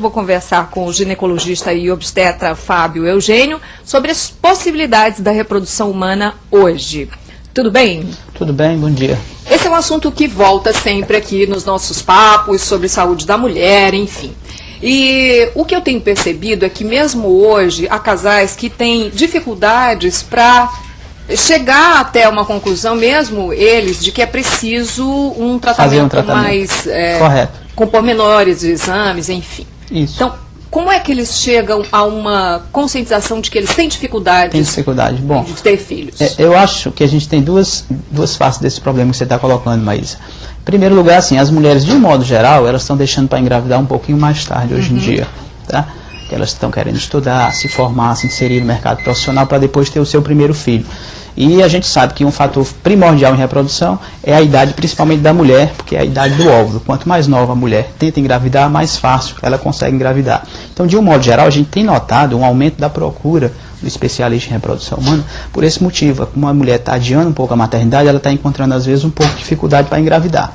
vou conversar com o ginecologista e obstetra Fábio Eugênio sobre as possibilidades da reprodução humana hoje. Tudo bem? Tudo bem, bom dia. Esse é um assunto que volta sempre aqui nos nossos papos sobre saúde da mulher, enfim. E o que eu tenho percebido é que mesmo hoje há casais que têm dificuldades para chegar até uma conclusão, mesmo eles, de que é preciso um tratamento mais correto, com pormenores de exames, enfim. Isso. Então, como é que eles chegam a uma conscientização de que eles têm dificuldades Bom, de ter filhos? Eu acho que a gente tem duas faces desse problema que você está colocando, Maísa. Em primeiro lugar, assim, as mulheres, de um modo geral, elas estão deixando para engravidar um pouquinho mais tarde hoje em dia, tá? Que elas estão querendo estudar, se formar, se inserir no mercado profissional para depois ter o seu primeiro filho. E a gente sabe que um fator primordial em reprodução é a idade, principalmente da mulher, porque é a idade do óvulo. Quanto mais nova a mulher tenta engravidar, mais fácil ela consegue engravidar. Então, de um modo geral, a gente tem notado um aumento da procura do especialista em reprodução humana por esse motivo. Como a mulher está adiando um pouco a maternidade, ela está encontrando, às vezes, um pouco de dificuldade para engravidar.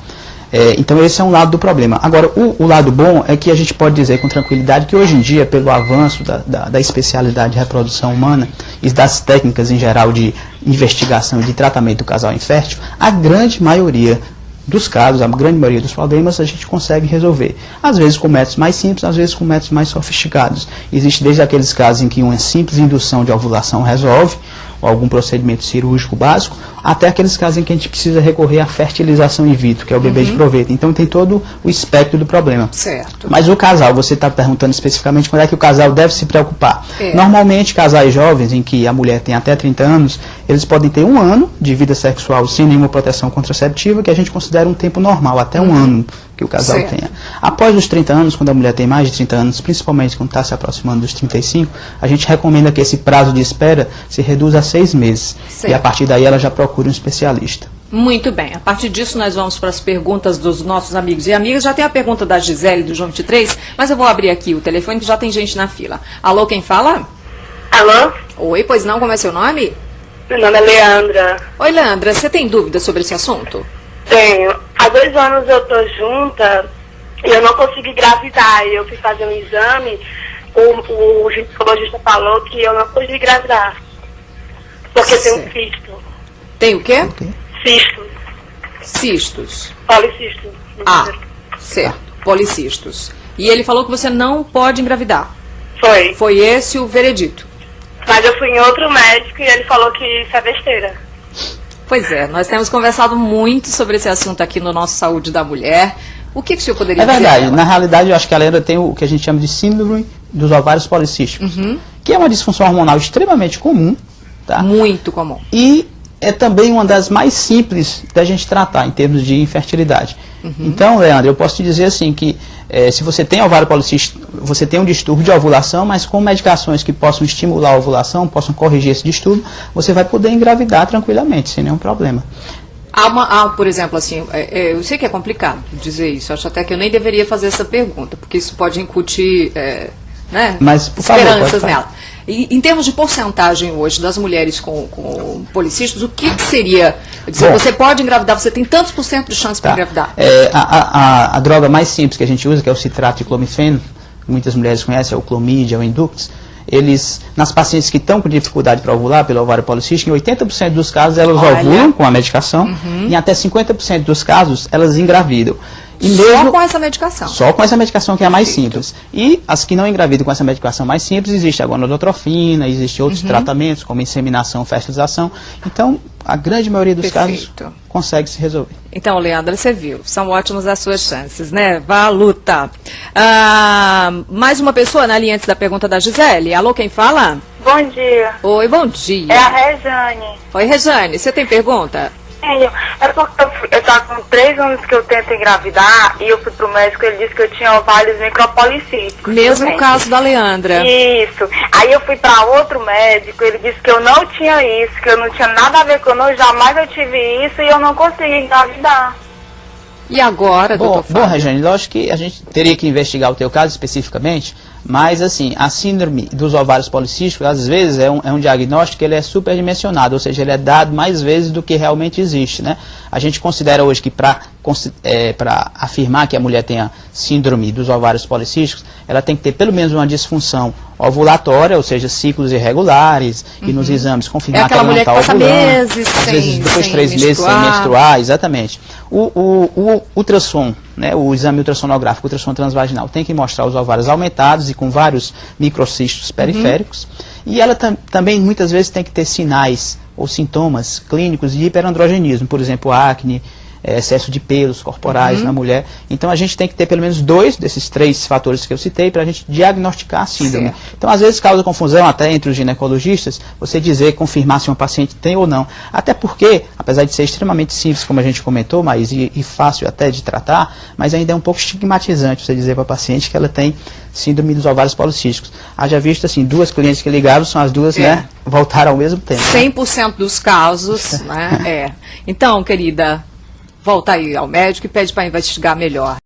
Então esse é um lado do problema. Agora, o lado bom é que a gente pode dizer com tranquilidade que hoje em dia, pelo avanço da especialidade de reprodução humana e das técnicas em geral de investigação e de tratamento do casal infértil, a grande maioria dos casos, a grande maioria dos problemas a gente consegue resolver. Às vezes com métodos mais simples, às vezes com métodos mais sofisticados. Existe desde aqueles casos em que uma simples indução de ovulação resolve, ou algum procedimento cirúrgico básico, até aqueles casos em que a gente precisa recorrer à fertilização in vitro, que é o bebê de proveito. Então tem todo o espectro do problema. Certo. Mas o casal, você está perguntando especificamente quando é que o casal deve se preocupar. Normalmente, casais jovens, em que a mulher tem até 30 anos, eles podem ter 1 ano de vida sexual sem nenhuma proteção contraceptiva, que a gente considera um tempo normal, até 1 ano que o casal tenha. Após os 30 anos, quando a mulher tem mais de 30 anos, principalmente quando está se aproximando dos 35, a gente recomenda que esse prazo de espera se reduza a 6 meses. Certo. E a partir daí ela já procura um especialista. Muito bem. A partir disso nós vamos para as perguntas dos nossos amigos e amigas. Já tem a pergunta da Gisele do João 23, mas eu vou abrir aqui o telefone que já tem gente na fila. Alô, quem fala? Alô? Oi, pois não, como é seu nome? Meu nome é Leandra. Oi, Leandra, você tem dúvidas sobre esse assunto? Tenho. Há 2 anos eu tô junta e eu não consegui engravidar. Eu fui fazer um exame, o ginecologista falou que eu não consegui engravidar. Porque tem um cisto. Tem o quê? Cisto. Cistos. Policisto. Certo. Policistos. E ele falou que você não pode engravidar. Foi. Foi esse o veredito. Mas eu fui em outro médico e ele falou que isso é besteira. Pois é, nós temos conversado muito sobre esse assunto aqui no nosso Saúde da Mulher. O que o senhor poderia dizer? É verdade. Na realidade, eu acho que a Leandra tem o que a gente chama de síndrome dos ovários policísticos, que é uma disfunção hormonal extremamente comum. Tá? Muito comum. E é também uma das mais simples da gente tratar em termos de infertilidade. Então, Leandro, eu posso te dizer assim que se você tem ovário policístico, você tem um distúrbio de ovulação, mas com medicações que possam estimular a ovulação, possam corrigir esse distúrbio, você vai poder engravidar tranquilamente, sem nenhum problema. Por exemplo, assim, eu sei que é complicado dizer isso, acho até que eu nem deveria fazer essa pergunta, porque isso pode incutir Mas, por favor, esperanças nela. E, em termos de porcentagem hoje das mulheres com policistos, o que seria? Dizer, você pode engravidar, você tem tantos por cento de chance para engravidar. A droga mais simples que a gente usa, que é o citrato de clomifeno, que muitas mulheres conhecem, é o Clomid, é o Indux. Eles, nas pacientes que estão com dificuldade para ovular pelo ovário policístico, em 80% dos casos elas ovulam com a medicação, e em até 50% dos casos elas engravidam. E só com essa medicação? Só com essa medicação que é a mais simples. E as que não engravidam com essa medicação mais simples, existe a gonadotrofina, existe outros tratamentos, como inseminação, fertilização. Então, a grande maioria dos casos consegue se resolver. Então, Leandra, você viu, são ótimas as suas chances, né? Vá à luta. Mais uma pessoa na linha antes da pergunta da Gisele. Alô, quem fala? Bom dia. Oi, bom dia. É a Rejane. Oi, Rejane, você tem pergunta? Tenho. É porque eu tô com 3 anos que eu tento engravidar e eu fui pro médico e ele disse que eu tinha ovários micropolicísticos. Mesmo caso da Leandra. Isso. Aí eu fui pra outro médico, ele disse que eu não tinha isso, que eu não tinha nada a ver com eu, jamais eu tive isso e eu não consegui engravidar. E agora, doutor Fábio? Bom, Regiane, lógico que a gente teria que investigar o teu caso especificamente, mas assim, a síndrome dos ovários policísticos, às vezes, é um diagnóstico que ele é superdimensionado, ou seja, ele é dado mais vezes do que realmente existe, né? A gente considera hoje que para afirmar que a mulher tenha síndrome dos ovários policísticos, ela tem que ter pelo menos uma disfunção ovulatória, ou seja, ciclos irregulares, e nos exames confirmar que ela não está ovulando. Meses às vezes depois de 3 meses sem menstruar, exatamente. O ultrassom, né, o exame ultrassonográfico, o ultrassom transvaginal, tem que mostrar os ovários aumentados e com vários microcistos periféricos. E ela também muitas vezes tem que ter sinais ou sintomas clínicos de hiperandrogenismo, por exemplo, acne, excesso de pelos corporais na mulher. Então a gente tem que ter pelo menos 2 desses 3 fatores que eu citei para a gente diagnosticar a síndrome. Certo. Então às vezes causa confusão até entre os ginecologistas você dizer, confirmar se uma paciente tem ou não. Até porque, apesar de ser extremamente simples, como a gente comentou, mas e fácil até de tratar, mas ainda é um pouco estigmatizante você dizer para a paciente que ela tem síndrome dos ovários policísticos. Haja visto assim, 2 clientes que ligaram, são as duas, né, voltaram ao mesmo tempo. 100% dos casos, né? Então, querida, volta aí ao médico e pede para investigar melhor.